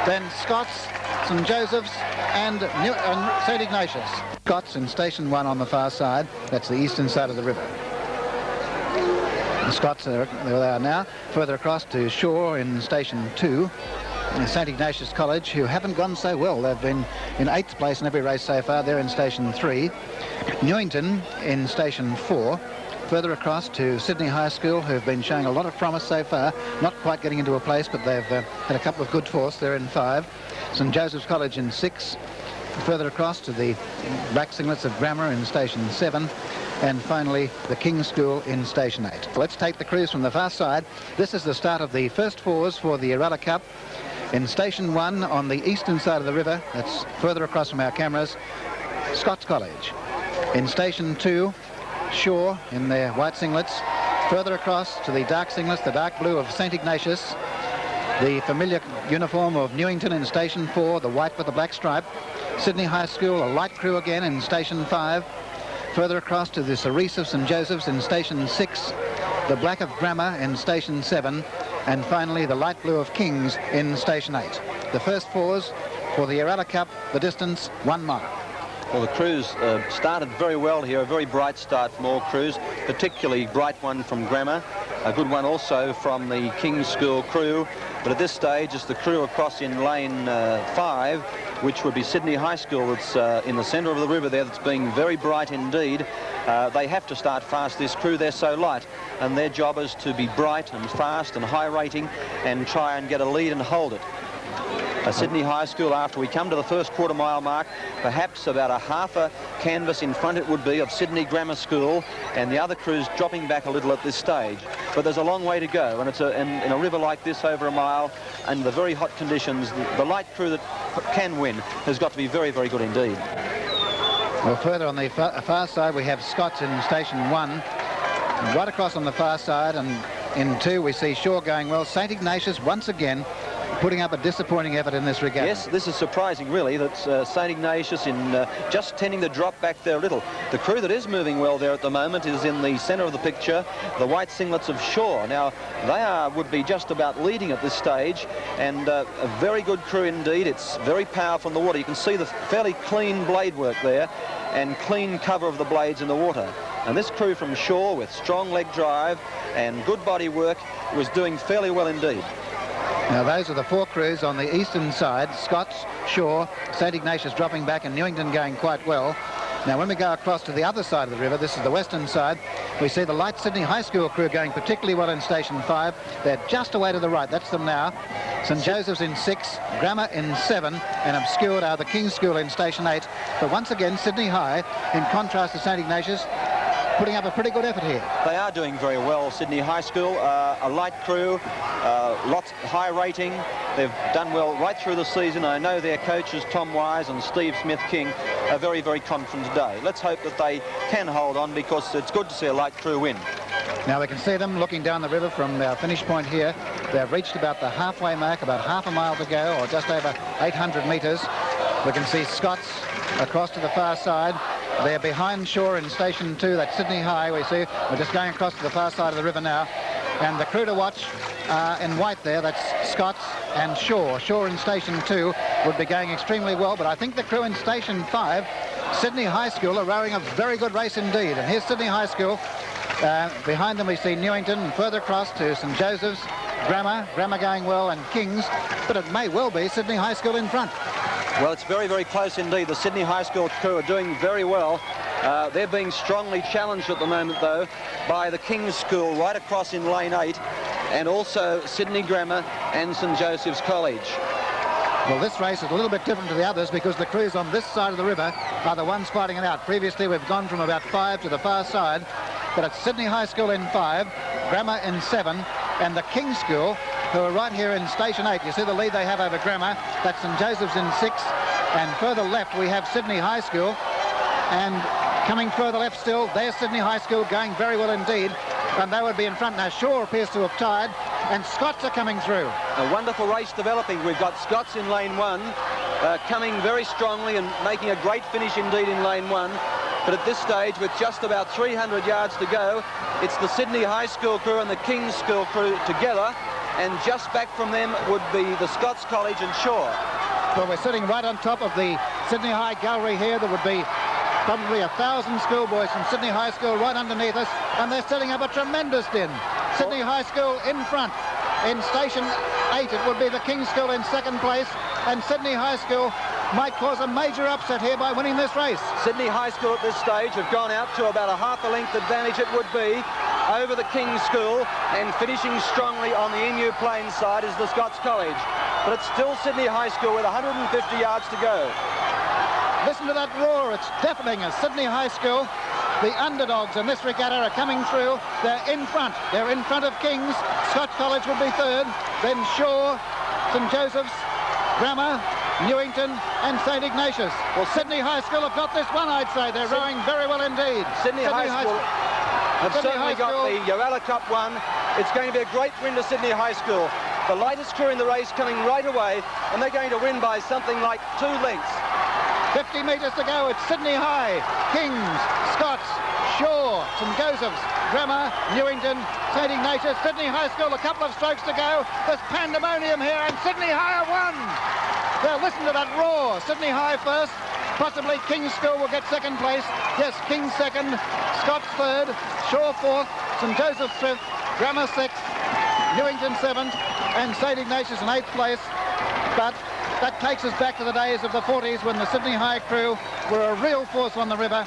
then Scots, St Joseph's and St Ignatius. Scots in Station 1 on the far side. That's the eastern side of the river. The Scots, there they are now. Further across to Shaw in Station 2. St Ignatius College, who haven't gone so well. They've been in 8th place in every race so far. They're in Station 3. Newington in Station 4. Further across to Sydney High School, who have been showing a lot of promise so far. Not quite getting into a place, but they've had a couple of good force. They're in 5. St Joseph's College in 6. Further across to the Black Singlets of Grammar in Station 7. And finally, the King's School in Station 8. Let's take the cruise from the far side. This is the start of the first fours for the Yaralla Cup. In Station 1 on the eastern side of the river, that's further across from our cameras, Scots College. In Station 2, Shaw in their white singlets. Further across to the dark singlets, the dark blue of St Ignatius. The familiar uniform of Newington in Station 4, the white with the black stripe. Sydney High School, a light crew again in Station 5. Further across to the Cerise of St Joseph's in Station 6, the black of Grammar in Station 7, and finally the light blue of King's in Station 8. The first fours for the Yaralla Cup, the distance 1 mile. Well, the crews started very well here, a very bright start from all crews, particularly bright one from Grammar, a good one also from the King's School crew, but at this stage it's the crew across in lane 5, which would be Sydney High School, that's in the centre of the river there, that's being very bright indeed. They have to start fast, this crew, they're so light, and their job is to be bright and fast and high rating and try and get a lead and hold it. Sydney High School, after we come to the first quarter mile mark, perhaps about a half a canvas in front it would be of Sydney Grammar School, and the other crews dropping back a little at this stage. But there's a long way to go, and it's in a river like this over a mile, and the very hot conditions, the light crew that can win has got to be very, very good indeed. Well, further on the far side, we have Scots in Station 1. Right across on the far side, and in 2 we see Shaw going well. St Ignatius once again putting up a disappointing effort in this regatta. Yes, this is surprising really, that St Ignatius in just tending to drop back there a little. The crew that is moving well there at the moment is in the centre of the picture, the white singlets of Shaw. Now, they would be just about leading at this stage, and a very good crew indeed. It's very powerful in the water. You can see the fairly clean blade work there, and clean cover of the blades in the water. And this crew from Shaw, with strong leg drive and good body work, was doing fairly well indeed. Now those are the 4 crews on the eastern side. Scots, Shaw, St Ignatius dropping back, and Newington going quite well. Now when we go across to the other side of the river, this is the western side, we see the light Sydney High School crew going particularly well in Station 5. They're just away to the right, that's them now. St Joseph's in 6, Grammar in 7, and obscured are the King's School in Station 8. But once again, Sydney High, in contrast to St Ignatius, putting up a pretty good effort here. They are doing very well, Sydney High School. A light crew, lots high rating. They've done well right through the season. I know their coaches, Tom Wise and Steve Smyth-King, are very, very confident today. Let's hope that they can hold on, because it's good to see a light crew win. Now we can see them looking down the river from our finish point here. They've reached about the halfway mark, about half a mile to go, or just over 800 metres. We can see Scots across to the far side. They're behind Shaw in Station 2, that's Sydney High, we see. We're just going across to the far side of the river now. And the crew to watch in white there, that's Scots and Shaw. Shaw in Station 2 would be going extremely well, but I think the crew in Station 5, Sydney High School, are rowing a very good race indeed. And here's Sydney High School. Behind them we see Newington, and further across to St Joseph's, Grammar going well, and King's, but it may well be Sydney High School in front. Well, it's very, very close indeed. The Sydney High School crew are doing very well. They're being strongly challenged at the moment, though, by the King's School right across in lane 8, and also Sydney Grammar and St Joseph's College. Well, this race is a little bit different to the others, because the crews on this side of the river are the ones fighting it out. Previously, we've gone from about 5 to the far side, but it's Sydney High School in 5, Grammar in 7, and the King's School, who are right here in Station 8. You see the lead they have over Grammar. That's St Joseph's in 6, and further left we have Sydney High School, and coming further left still, there's Sydney High School going very well indeed, and they would be in front now. Shaw appears to have tied, and Scots are coming through. A wonderful race developing. We've got Scots in lane 1, coming very strongly and making a great finish indeed in lane 1. But at this stage, with just about 300 yards to go, it's the Sydney High School crew and the King's School crew together, and just back from them would be the Scots College and Shaw. Well, we're sitting right on top of the Sydney High Gallery here. There would be probably 1,000 schoolboys from Sydney High School right underneath us, and they're setting up a tremendous din. Sydney High School in front. In station 8, it would be the King's School in second place, and Sydney High School might cause a major upset here by winning this race. Sydney High School at this stage have gone out to about a half a length advantage, it would be, over the King's School, and finishing strongly on the Emu Plains side is the Scots College. But it's still Sydney High School with 150 yards to go. Listen to that roar, it's deafening as Sydney High School, the underdogs in this regatta, are coming through. They're in front. They're in front of King's. Scots College would be third, then Shaw, St Joseph's, Grammar, Newington and St Ignatius. Well, Sydney High School have got this one, I'd say. They're rowing very well indeed. Sydney High School have certainly got the Yaralla Cup won. It's going to be a great win to Sydney High School. The lightest crew in the race coming right away, and they're going to win by something like 2 lengths. 50 metres to go. It's Sydney High, King's, Scots, Shaw, St Joseph's, Grammar, Newington, St Ignatius, Sydney High School. A couple of strokes to go. There's pandemonium here, and Sydney High have won. Now listen to that roar. Sydney High first. Possibly King's School will get second place. Yes, King's second, Scots third, Shaw fourth, St Joseph's fifth, Grammar sixth, Newington seventh, and St Ignatius in eighth place. But that takes us back to the days of the 40s when the Sydney High crew were a real force on the river,